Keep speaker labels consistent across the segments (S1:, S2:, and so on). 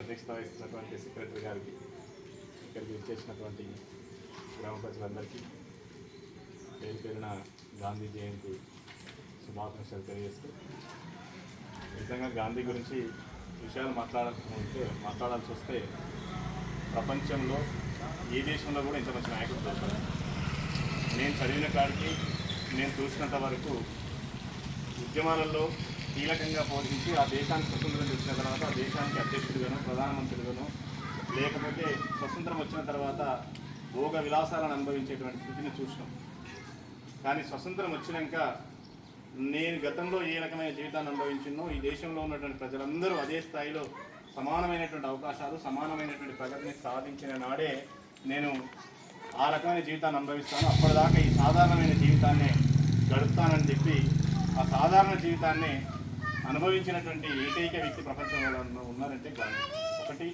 S1: అధ్యక్షత వహిస్తున్నటువంటి సెక్రటరీ గారికి, ఇక్కడికి వచ్చేసినటువంటి గ్రామ ప్రజలందరికీ పేరు పేరున గాంధీ జయంతి శుభాకాంక్షలు తెలియజేస్తూ, నిజంగా గాంధీ గురించి విషయాలు మాట్లాడాల్సి వస్తే ప్రపంచంలో ఏ దేశంలో కూడా ఇంత మంచి నాయకుడు దొరకదు. నేను చదివిన కాడికి నేను చూసినంత వరకు ఉద్యమాలలో కీలకంగా పోషించి ఆ దేశానికి స్వతంత్రం తెచ్చిన తర్వాత ఆ దేశానికి అధ్యక్షుడిగాను ప్రధానమంత్రిగాను లేకపోతే స్వతంత్రం వచ్చిన తర్వాత భోగ విలాసాలను అనుభవించేటువంటి స్థితిని చూసినాం. కానీ స్వతంత్రం వచ్చినాక నేను గతంలో ఏ రకమైన జీవితాన్ని అనుభవించినో ఈ దేశంలో ఉన్నటువంటి ప్రజలందరూ అదే స్థాయిలో సమానమైనటువంటి అవకాశాలు, సమానమైనటువంటి ప్రగతిని సాధించిన నాడే నేను ఆ రకమైన జీవితాన్ని అనుభవిస్తాను. అప్పటిదాకా ఈ సాధారణమైన జీవితాన్ని గడుపుతానని చెప్పి ఆ సాధారణ జీవితాన్ని అనుభవించినటువంటి ఏకైక వ్యక్తి ప్రపంచంలో ఉన్నారంటే గాంధీ. ఒకటి,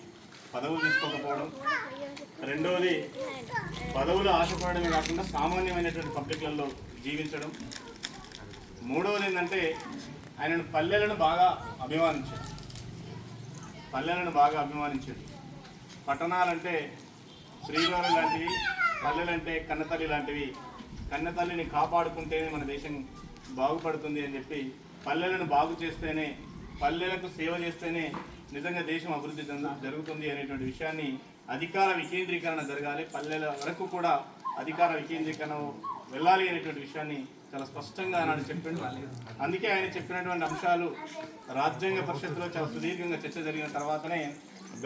S1: పదవులు తీసుకోకపోవడం. రెండవది, పదవులు ఆశపడమే కాకుండా సామాన్యమైనటువంటి పబ్లిక్లలో జీవించడం. మూడవది ఏంటంటే ఆయనను పల్లెలను బాగా అభిమానించాడు. పట్టణాలంటే శ్రీవారు లాంటివి, పల్లెలంటే కన్నతల్లి లాంటివి. కన్నతల్లిని కాపాడుకుంటేనే మన దేశం బాగుపడుతుంది అని చెప్పి పల్లెలను బాగు చేస్తేనే, పల్లెలకు సేవ చేస్తేనే నిజంగా దేశం అభివృద్ధి జరుగుతుంది అనేటువంటి విషయాన్ని, అధికార వికేంద్రీకరణ జరగాలి, పల్లెల వరకు కూడా అధికార వికేంద్రీకరణ వెళ్ళాలి అనేటువంటి విషయాన్ని చాలా స్పష్టంగా ఆనాడు చెప్పిండు. అందుకే ఆయన చెప్పినటువంటి అంశాలు రాజ్యాంగ పరిషత్తులో చాలా సుదీర్ఘంగా చర్చ జరిగిన తర్వాతనే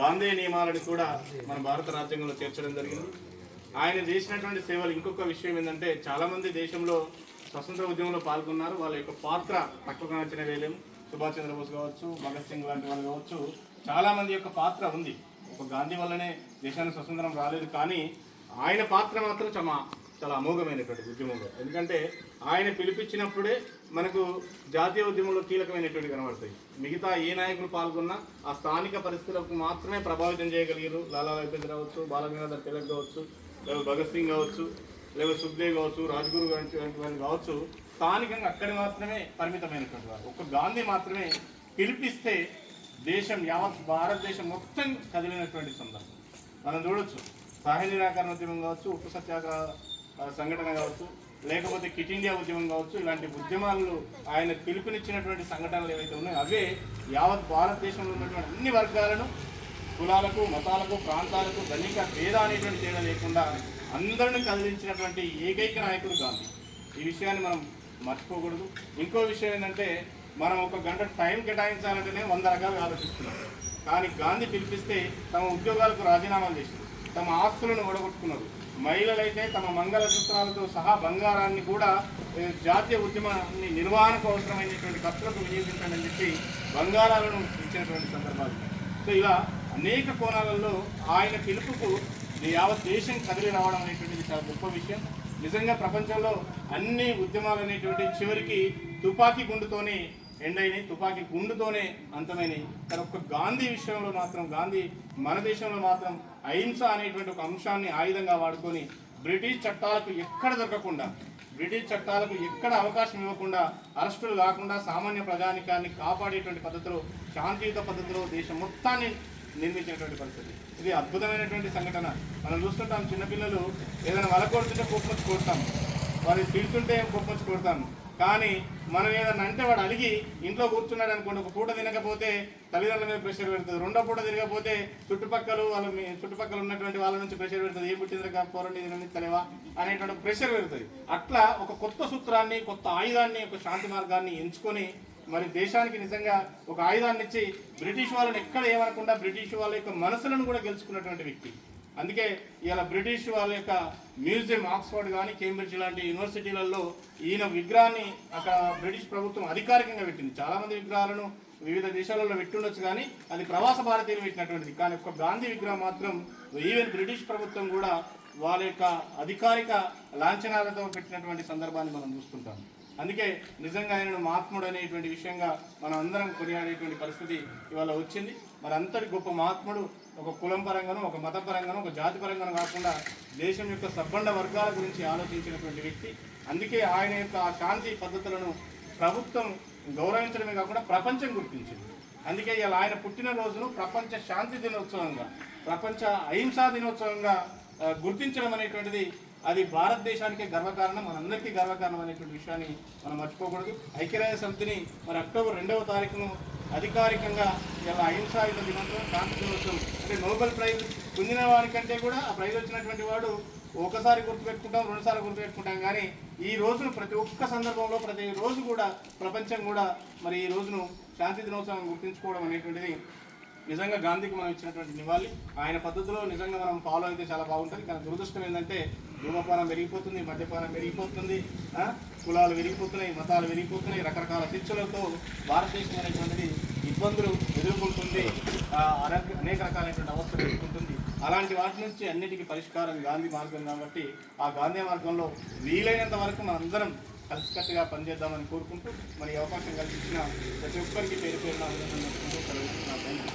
S1: గాంధీ నియమాలను కూడా మన భారత రాజ్యాంగంలో చేర్చడం జరిగింది. ఆయన చేసినటువంటి సేవలు, ఇంకొక విషయం ఏంటంటే చాలామంది దేశంలో స్వతంత్ర ఉద్యమంలో పాల్గొన్నారు. వాళ్ళ యొక్క పాత్ర తక్కువగా అంచనా వేయలేము. సుభాష్ చంద్రబోస్ కావచ్చు, భగత్ సింగ్ లాంటి వాళ్ళు కావచ్చు, చాలామంది యొక్క పాత్ర ఉంది. ఒక గాంధీ వల్లనే దేశానికి స్వతంత్రం రాలేదు, కానీ ఆయన పాత్ర మాత్రం చాలా అమోఘమైనటువంటి ఉద్యమంలో. ఎందుకంటే ఆయన పిలిపించినప్పుడే మనకు జాతీయ ఉద్యమంలో కీలకమైనటువంటి కనబడతాయి. మిగతా ఏ నాయకులు పాల్గొన్నా ఆ స్థానిక పరిస్థితులకు మాత్రమే ప్రభావితం చేయగలిగారు. లాలా లజపతి రాయ్ కావచ్చు, బాలగంగాధర్ తిలక్ కావచ్చు, లేదా భగత్ సింగ్ కావచ్చు, లేదా సుఖ్దేవ్ కావచ్చు, రాజ్గురు వంటి కావచ్చు, స్థానికంగా అక్కడి మాత్రమే పరిమితమైనటువంటి వారు. ఒక గాంధీ మాత్రమే పిలిపిస్తే దేశం, యావత్ భారతదేశం మొత్తం కదిలినటువంటి సందర్భం మనం చూడొచ్చు. సాహిత్య నిరాకరణ ఉద్యమం కావచ్చు, ఉప్పు సత్యాగ్రహ సంఘటన కావచ్చు, లేకపోతే కిట్ ఇండియా ఉద్యమం కావచ్చు, ఇలాంటి ఉద్యమాలు ఆయన పిలుపునిచ్చినటువంటి సంఘటనలు ఏవైతే ఉన్నాయో అవే యావత్ భారతదేశంలో ఉన్నటువంటి అన్ని వర్గాలను, కులాలకు, మతాలకు, ప్రాంతాలకు, ధనిక భేద అనేటువంటి తేడా లేకుండా అందరిని కదిలించినటువంటి ఏకైక నాయకుడు గాంధీ. ఈ విషయాన్ని మనం మర్చిపోకూడదు. ఇంకో విషయం ఏంటంటే, మనం ఒక గంట టైం కేటాయించాలంటేనే 100 రకాలుగా ఆలోచిస్తున్నాం. కానీ గాంధీ పిలిపిస్తే తమ ఉద్యోగాలకు రాజీనామాలు చేశారు, తమ ఆస్తులను ఓడగొట్టుకున్నారు. మహిళలైతే తమ మంగళసూత్రాలతో సహా బంగారాన్ని కూడా జాతీయ ఉద్యమాన్ని నిర్వహణకు అవసరమైనటువంటి ఖర్చులకు వినియోగించండి అని చెప్పి బంగారాలను ఇచ్చినటువంటి సందర్భాలు. సో ఇలా అనేక కోణాలలో ఆయన పిలుపుకు యావత్ దేశం కదిలి రావడం అనేటువంటిది చాలా గొప్ప విషయం. నిజంగా ప్రపంచంలో అన్ని ఉద్యమాలు అనేటువంటి చివరికి తుపాకీ గుండుతోనే ఎండైనాయి, తుపాకీ గుండుతోనే అంతమైనాయి. కానీ ఒక్క గాంధీ విషయంలో మాత్రం, గాంధీ మన దేశంలో మాత్రం అహింస అనేటువంటి ఒక అంశాన్ని ఆయుధంగా వాడుకొని బ్రిటిష్ చట్టాలకు ఎక్కడ దొరకకుండా, బ్రిటిష్ చట్టాలకు ఎక్కడ అవకాశం ఇవ్వకుండా, అరెస్టులు కాకుండా సామాన్య ప్రజానికాన్ని కాపాడేటువంటి పద్ధతిలో, శాంతియుత పద్ధతిలో దేశం మొత్తాన్ని నిర్మించినటువంటి పరిస్థితి. ఇది అద్భుతమైనటువంటి సంఘటన. మనం చూస్తుంటాం, చిన్నపిల్లలు ఏదైనా వలకొడుతుంటే కోపం వచ్చి కొడతాం, వారిని తిడుతుంటే కోపం వచ్చి కొడతాం. కానీ మనం ఏదన్నా అంటే వాడు అలిగి ఇంట్లో కూర్చున్నాడు అనుకోండి, ఒక పూట తినకపోతే తల్లిదండ్రుల మీద ప్రెషర్ పెడుతుంది, రెండో పూట తిరగకపోతే చుట్టుపక్కల ఉన్నటువంటి వాళ్ళ నుంచి ప్రెషర్ పెడుతుంది. ఏ పుట్టిందిగా పోరండి తినలేవా అనేటువంటి ప్రెషర్ పెడుతుంది. అట్లా ఒక కొత్త సూత్రాన్ని, కొత్త ఆయుధాన్ని, ఒక శాంతి మార్గాన్ని ఎంచుకొని మరి దేశానికి నిజంగా ఒక ఆయుధాన్ని ఇచ్చి బ్రిటిష్ వాళ్ళని ఎక్కడ ఏమనకుండా బ్రిటిష్ వాళ్ళ యొక్క మనసులను కూడా గెలుచుకున్నటువంటి వ్యక్తి. అందుకే ఇలా బ్రిటిష్ వాళ్ళ యొక్క మ్యూజియం, ఆక్స్ఫర్డ్ కానీ కేంబ్రిడ్జ్ లాంటి యూనివర్సిటీలలో ఈయన విగ్రహాన్ని అక్కడ బ్రిటిష్ ప్రభుత్వం అధికారికంగా పెట్టింది. చాలామంది విగ్రహాలను వివిధ దేశాలలో పెట్టుండొచ్చు, కానీ అది ప్రవాస భారతీయులు పెట్టినటువంటిది. కానీ ఒక గాంధీ విగ్రహం మాత్రం ఈవెన్ బ్రిటిష్ ప్రభుత్వం కూడా వాళ్ళ యొక్క అధికారిక లాంఛనాలతో పెట్టినటువంటి సందర్భాన్ని మనం చూస్తుంటాం. అందుకే నిజంగా ఆయనను మహాత్ముడు అనేటువంటి విషయంగా మనం అందరం కొనియాడేటువంటి పరిస్థితి ఇవాళ వచ్చింది. మరి అంతటి గొప్ప మహాత్ముడు ఒక కులం పరంగానో, ఒక మత పరంగానో, ఒక జాతి పరంగానో కాకుండా దేశం యొక్క సబ్బండ వర్గాల గురించి ఆలోచించినటువంటి వ్యక్తి. అందుకే ఆయన యొక్క ఆ శాంతి పద్ధతులను ప్రభుత్వం గౌరవించడమే కాకుండా ప్రపంచం గుర్తించింది. అందుకే ఇలా ఆయన పుట్టినరోజును ప్రపంచ శాంతి దినోత్సవంగా, ప్రపంచ అహింసా దినోత్సవంగా గుర్తించడం అనేటువంటిది అది భారతదేశానికే గర్వకారణం, మనందరికీ గర్వకారణం అనేటువంటి విషయాన్ని మనం మర్చిపోకూడదు. ఐక్యరాజ్య సమితిని మరి అక్టోబర్ 2వ తారీఖును అధికారికంగా ఇలా అహింసాయుధ దినోత్సవం, శాంతి దినోత్సవం అంటే నోబెల్ ప్రైజ్ పొందిన వారికంటే కూడా ఆ ప్రైజ్ వచ్చినటువంటి వాడు ఒకసారి గుర్తుపెట్టుకుంటాం, 2 సార్లు గుర్తుపెట్టుకుంటాం. కానీ ఈ రోజును ప్రతి ఒక్క సందర్భంలో ప్రతి రోజు కూడా ప్రపంచం కూడా మరి ఈ రోజును శాంతి దినోత్సవం గుర్తించుకోవడం అనేటువంటిది నిజంగా గాంధీకి మనం ఇచ్చినటువంటి నివాళి. ఆయన పద్ధతిలో నిజంగా మనం ఫాలో అయితే చాలా బాగుంటుంది. కానీ దురదృష్టం ఏంటంటే ధూమపానం పెరిగిపోతుంది, మద్యపానం పెరిగిపోతుంది, కులాలు విరిగిపోతున్నాయి, మతాలు విరిగిపోతున్నాయి, రకరకాల శిక్షలతో భారతదేశం అనేటువంటిది ఇబ్బందులు ఎదుర్కొంటుంది, అనేక రకాలైనటువంటి అవస్థలు ఎదుర్కొంటుంది. అలాంటి వాటి నుంచి అన్నిటికీ పరిష్కారం గాంధీ మార్గం కాబట్టి ఆ గాంధీ మార్గంలో వీలైనంత వరకు మనందరం కలిసికట్టుగా పనిచేద్దామని కోరుకుంటూ మరి అవకాశం కల్పించిన ప్రతి ఒక్కరికి పేరు పేరున అభినందనలు.